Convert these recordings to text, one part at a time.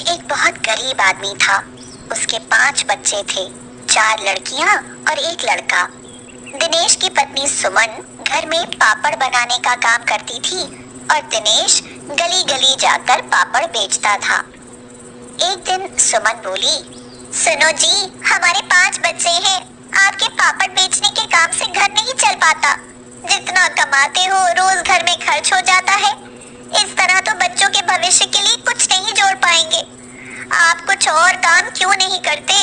एक बहुत गरीब आदमी था। उसके 5 बच्चे थे, 4 लड़कियां और एक लड़का। दिनेश की पत्नी सुमन घर में पापड़ बनाने का काम करती थी और दिनेश गली गली जाकर पापड़ बेचता था। एक दिन सुमन बोली, सुनो जी, हमारे 5 बच्चे हैं। आपके पापड़ बेचने के काम से घर नहीं चल पाता। जितना कमाते हो रोज घर में खर्च हो जाता है। इस तरह तो बच्चों के भविष्य के लिए कुछ नहीं जोड़ पाएंगे। आप कुछ और काम क्यों नहीं करते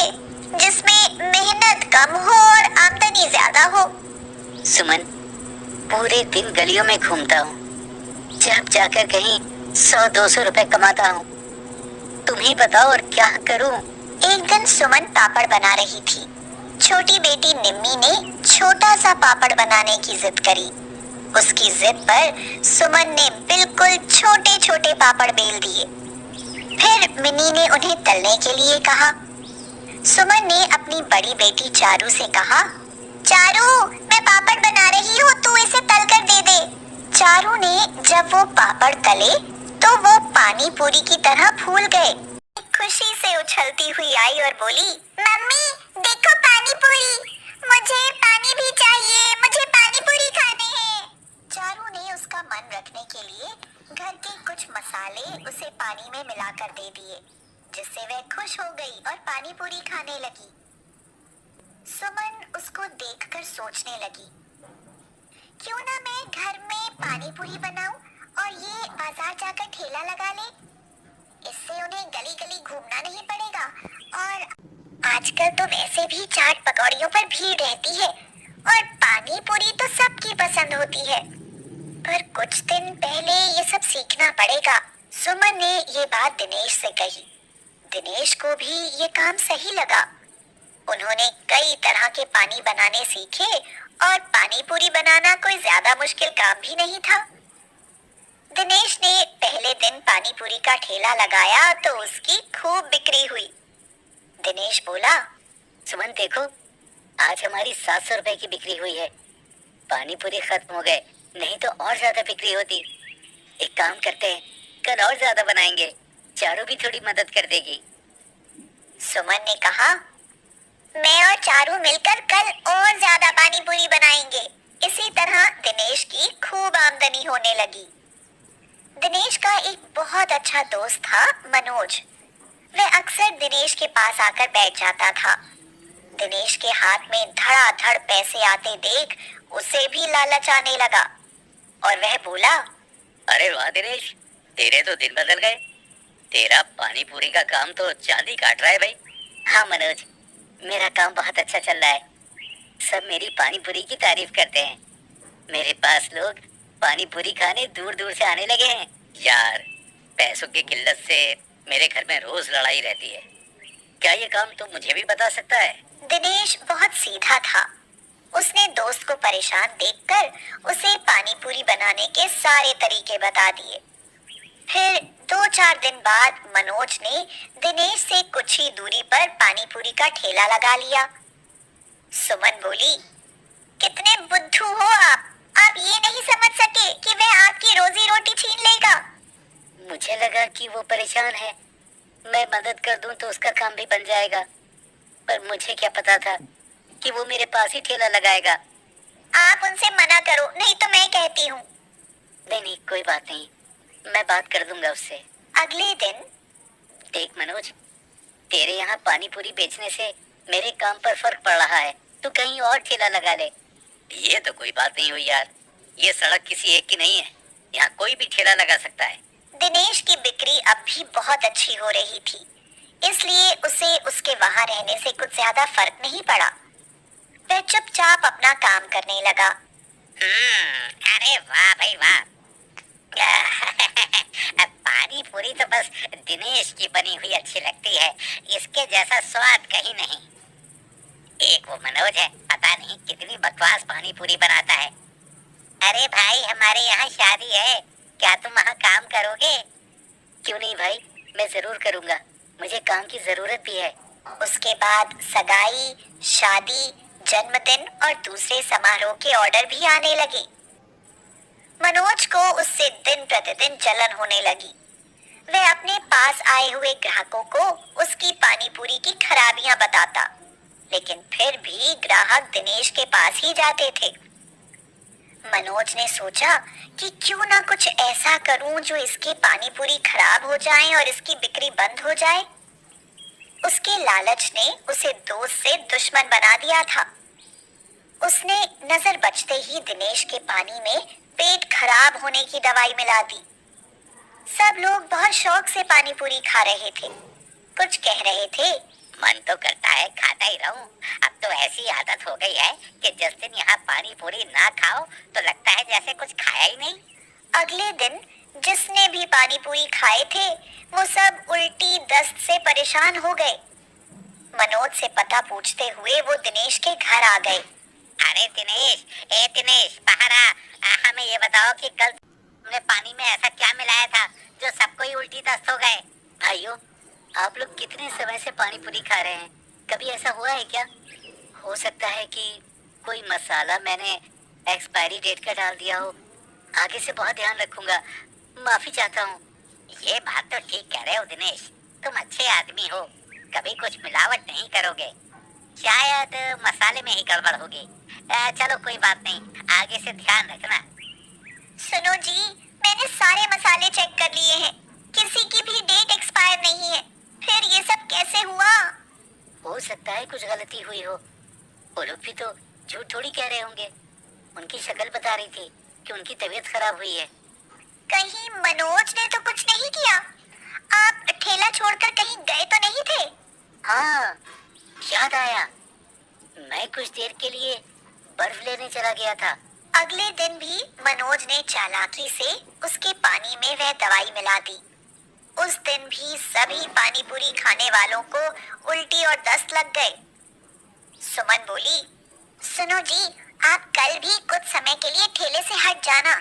जिसमें मेहनत कम हो और आमदनी ज्यादा हो? सुमन, पूरे दिन गलियों में घूमता हूँ, जब जाकर कहीं 100-200 रुपए कमाता हूँ। तुम ही बताओ और क्या करूँ? एक दिन सुमन पापड़ बना रही थी। छोटी बेटी निम्मी ने छोटा सा पापड़ बनाने की जिद करी। उसकी जिद पर सुमन ने बिल्कुल छोटे छोटे पापड़ बेल दिए। फिर मिनी ने उन्हें तलने के लिए कहा। सुमन ने अपनी बड़ी बेटी चारू से कहा, चारू, मैं पापड़ बना रही हूँ, तू इसे तल कर दे दे। चारू ने जब वो पापड़ तले तो वो पानी पूरी की तरह फूल गए। खुशी से उछलती हुई आई और बोली, मम्मी देखो पानी पूरी, मुझे पानी भी चाहिए, मुझे पानी पूरी खाने हैं। चारू ने उसका मन रखने के लिए घर के कुछ मसाले उसे पानी में मिलाकर दे दिए, जिससे वह खुश हो गई और पानी पूरी खाने लगी। सुमन उसको देखकर सोचने लगी, क्यों ना मैं घर में पानी पूरी बनाऊं और ये बाजार जाकर ठेला लगा ले। इससे उन्हें गली गली घूमना नहीं पड़ेगा और आजकल तो वैसे भी चाट पकौड़ियों पर भीड़ रहती है और पानी पूरी तो सबकी पसंद होती है। पर कुछ दिन पहले ये सब सीखना पड़ेगा। सुमन ने ये बात दिनेश से कही। दिनेश को भी ये काम सही लगा। उन्होंने कई तरह के पानी बनाने सीखे और पानी पूरी बनाना कोई ज्यादा मुश्किल काम भी नहीं था। दिनेश ने पहले दिन पानी पूरी का ठेला लगाया तो उसकी खूब बिक्री हुई। दिनेश बोला, सुमन देखो, आज हमारी 700 रुपए की बिक्री हुई है। पानी पूरी खत्म हो गए, नहीं तो और ज्यादा बिक्री होती। एक काम करते हैं, कल और ज्यादा बनाएंगे, चारू भी थोड़ी मदद कर देगी। सुमन ने कहा, मैं और चारू मिलकर कल और ज्यादा पानी पूरी बनाएंगे। इसी तरह दिनेश की खूब आमदनी होने लगी। दिनेश का एक बहुत अच्छा दोस्त था, मनोज। वह अक्सर दिनेश के पास आकर बैठ जाता था। दिनेश के हाथ में धड़ाधड़ पैसे आते देख उसे भी लालच आने लगा और वह बोला, अरे वाह दिनेश, तेरे तो दिन बदल गए। तेरा पानी पूरी का काम तो चांदी काट रहा है भाई। हाँ मनोज, मेरा काम बहुत अच्छा चल रहा है। सब मेरी पानी पूरी की तारीफ करते हैं। मेरे पास लोग पानी पूरी खाने दूर दूर से आने लगे हैं। यार, पैसों की किल्लत से मेरे घर में रोज लड़ाई रहती है। क्या ये काम तुम मुझे भी बता सकता है? दिनेश बहुत सीधा था। उसने दोस्त को परेशान देखकर उसे पानी पूरी बनाने के सारे तरीके बता दिए। फिर 2-4 दिन बाद मनोज ने दिनेश से कुछ ही दूरी पर पानी पूरी का ठेला लगा लिया। सुमन बोली, कितने बुद्धू हो आप ये नहीं समझ सके कि वह आपकी रोजी रोटी छीन लेगा। मुझे लगा कि वो परेशान है, मैं मदद कर दूं तो उसका काम भी बन जाएगा। पर मुझे क्या पता था कि वो मेरे पास ही ठेला लगाएगा। आप उनसे मना करो, नहीं तो मैं कहती हूँ। नहीं, कोई बात नहीं, मैं बात कर दूंगा उससे। अगले दिन, देख मनोज, तेरे यहाँ पानी पूरी बेचने से मेरे काम पर फर्क पड़ रहा है। तू कहीं और ठेला लगा ले। ये तो कोई बात नहीं हुई यार, ये सड़क किसी एक की नहीं है, यहाँ कोई भी ठेला लगा सकता है। दिनेश की बिक्री अब भी बहुत अच्छी हो रही थी, इसलिए उसे उसके वहां रहने से कुछ ज्यादा फर्क नहीं पड़ा। वह चुपचाप अपना काम करने लगा। अरे वाह भाई वाह। पानी पूरी तो बस दिनेश की बनी हुई अच्छी लगती है, इसके जैसा स्वाद कहीं नहीं। एक वो मनोज है, पता नहीं कितनी बकवास पानी पूरी बनाता है। अरे भाई, हमारे यहाँ शादी है, क्या तुम वहाँ काम करोगे? क्यों नहीं भाई, मैं जरूर करूँगा, मुझे काम की जरूरत भी है। उसके बाद सगाई, शादी, जन्मदिन और दूसरे समारोह के ऑर्डर भी आने लगे। मनोज को उससे दिन प्रतिदिन जलन होने लगी। वह अपने पास आए हुए ग्राहकों को उसकी पानी पूरी की खराबियां बताता, लेकिन फिर भी ग्राहक दिनेश के पास ही जाते थे। मनोज ने सोचा कि क्यों ना कुछ ऐसा करूं जो इसकी पानी पूरी खराब हो जाए और इसकी बिक्री बंद हो जाए। उसके लालच ने उसे दोस्त से दुश्मन बना दिया था। उसने नजर बचते ही दिनेश के पानी में पेट खराब होने की दवाई मिला दी। सब लोग बहुत शौक से पानी पूरी खा रहे थे। कुछ कह रहे थे, मन तो करता है खाता ही रहूं। अब तो ऐसी आदत हो गई है कि जिस दिन यहाँ पानी पूरी ना खाओ तो लगता है जैसे कुछ खाया ही नहीं। अगले दिन जिसने भी पानी पूरी खाए थे वो सब उल्टी दस्त से परेशान हो गए। मनोज से पता पूछते हुए वो दिनेश के घर आ गए। अरे दिनेश, ए दिनेश, बाहर आ। हमें ये बताओ कि कल तुमने पानी में ऐसा क्या मिलाया था जो सबको ही उल्टी दस्त हो गए? भाइयों, आप लोग कितने समय से पानी पूरी खा रहे हैं? कभी ऐसा हुआ है क्या? हो सकता है कि कोई मसाला मैंने एक्सपायरी डेट का डाल दिया हो। आगे से बहुत ध्यान रखूंगा, माफी चाहता हूँ। ये बात तो ठीक कह रहे हो दिनेश, तुम अच्छे आदमी हो, कभी कुछ मिलावट नहीं करोगे। शायद मसाले में ही गड़बड़ होगी। चलो कोई बात नहीं, आगे से ध्यान रखना। सुनो जी, मैंने सारे मसाले चेक कर लिए हैं, किसी की भी डेट एक्सपायर नहीं है। फिर ये सब कैसे हुआ? हो सकता है कुछ गलती हुई हो। वो लोग भी तो झूठ थोड़ी कह रहे होंगे। उनकी शक्ल बता रही थी कि उनकी तबीयत खराब हुई है। कहीं मनोज ने तो कुछ नहीं किया? आप ठेला छोड़कर कहीं गए तो नहीं थे? हाँ, याद आया, मैं कुछ देर के लिए बर्फ लेने चला गया था। अगले दिन भी मनोज ने चालाकी से उसके पानी में वह दवाई मिला दी। उस दिन भी सभी पानी पूरी खाने वालों को उल्टी और दस्त लग गए। सुमन बोली, सुनो जी, आप कल भी कुछ समय के लिए ठेले से हट जाना।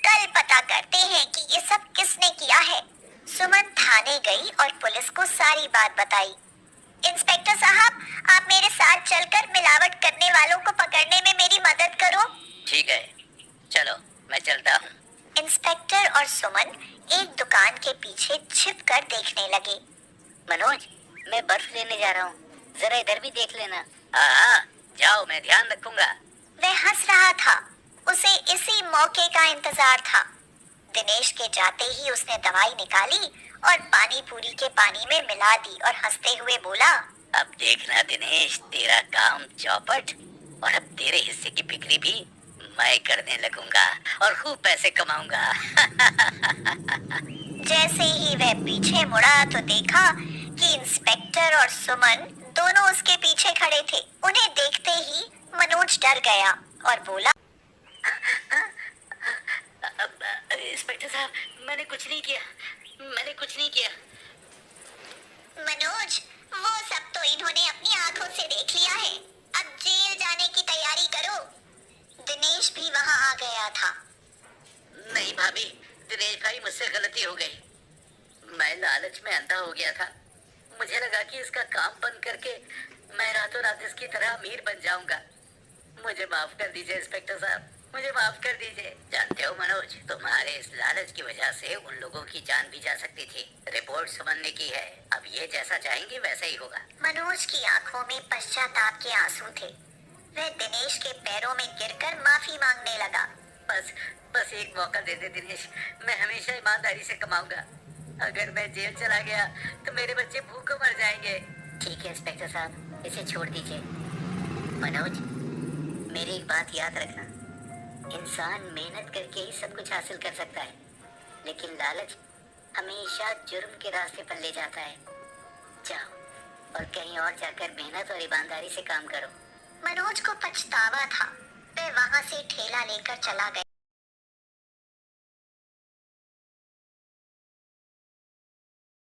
कल पता करते हैं कि ये सब किसने किया है। सुमन थाने गई और पुलिस को सारी बात बताई। इंस्पेक्टर साहब, आप मेरे साथ चलकर मिलावट करने वालों को पकड़ने में मेरी मदद करो। ठीक है, चलो मैं चलता हूँ। इंस्पेक्टर और सुमन एक दुकान के पीछे छिपकर देखने लगे। मनोज, मैं बर्फ लेने जा रहा हूँ, जरा इधर भी देख लेना। हाँ, जाओ, मैं ध्यान रखूंगा। वह हंस रहा था, उसे इसी मौके का इंतजार था। दिनेश के जाते ही उसने दवाई निकाली और पानी पूरी के पानी में मिला दी और हंसते हुए बोला, अब देखना दिनेश, तेरा काम चौपट, और अब तेरे हिस्से की बिक्री भी मैं करने लगूंगा और खूब पैसे कमाऊंगा। जैसे ही वह पीछे मुड़ा तो देखा कि इंस्पेक्टर और सुमन दोनों उसके पीछे खड़े थे। उन्हें देखते ही मनोज डर गया और बोला, इंस्पेक्टर साहब, मैंने कुछ नहीं किया, मैंने कुछ नहीं किया। मनोज, वो सब तो इन्होंने अपनी आंखों से देख लिया है। अब जेल जाने की तैयारी करो। दिनेश भी वहां आ गया था। नहीं भाभी, दिनेश भाई, मुझसे गलती हो गई। मैं लालच में अंधा हो गया था। मुझे लगा कि इसका काम बंद करके मैं रातों रात इसकी तरह अमीर बन जाऊंगा। मुझे माफ कर दीजिए इंस्पेक्टर साहब, मुझे माफ कर दीजिए। जानते हो मनोज, तुम्हारे इस लालच की वजह से उन लोगों की जान भी जा सकती थी। रिपोर्ट सुमन ने की है, अब ये जैसा चाहेंगे वैसा ही होगा। मनोज की आंखों में पश्चाताप के आंसू थे। वह दिनेश के पैरों में गिरकर माफी मांगने लगा। बस बस एक मौका दे दे दिनेश, मैं हमेशा ईमानदारी से कमाऊंगा। अगर मैं जेल चला गया तो मेरे बच्चे भूखे मर जाएंगे। ठीक है इंस्पेक्टर साहब, इसे छोड़ दीजिए। मनोज, मेरी एक बात याद रखना, इंसान मेहनत करके ही सब कुछ हासिल कर सकता है, लेकिन लालच हमेशा जुर्म के रास्ते पर ले जाता है। जाओ और कहीं और जाकर मेहनत और ईमानदारी से काम करो। मनोज को पछतावा था। वह वहां से ठेला लेकर चला गया।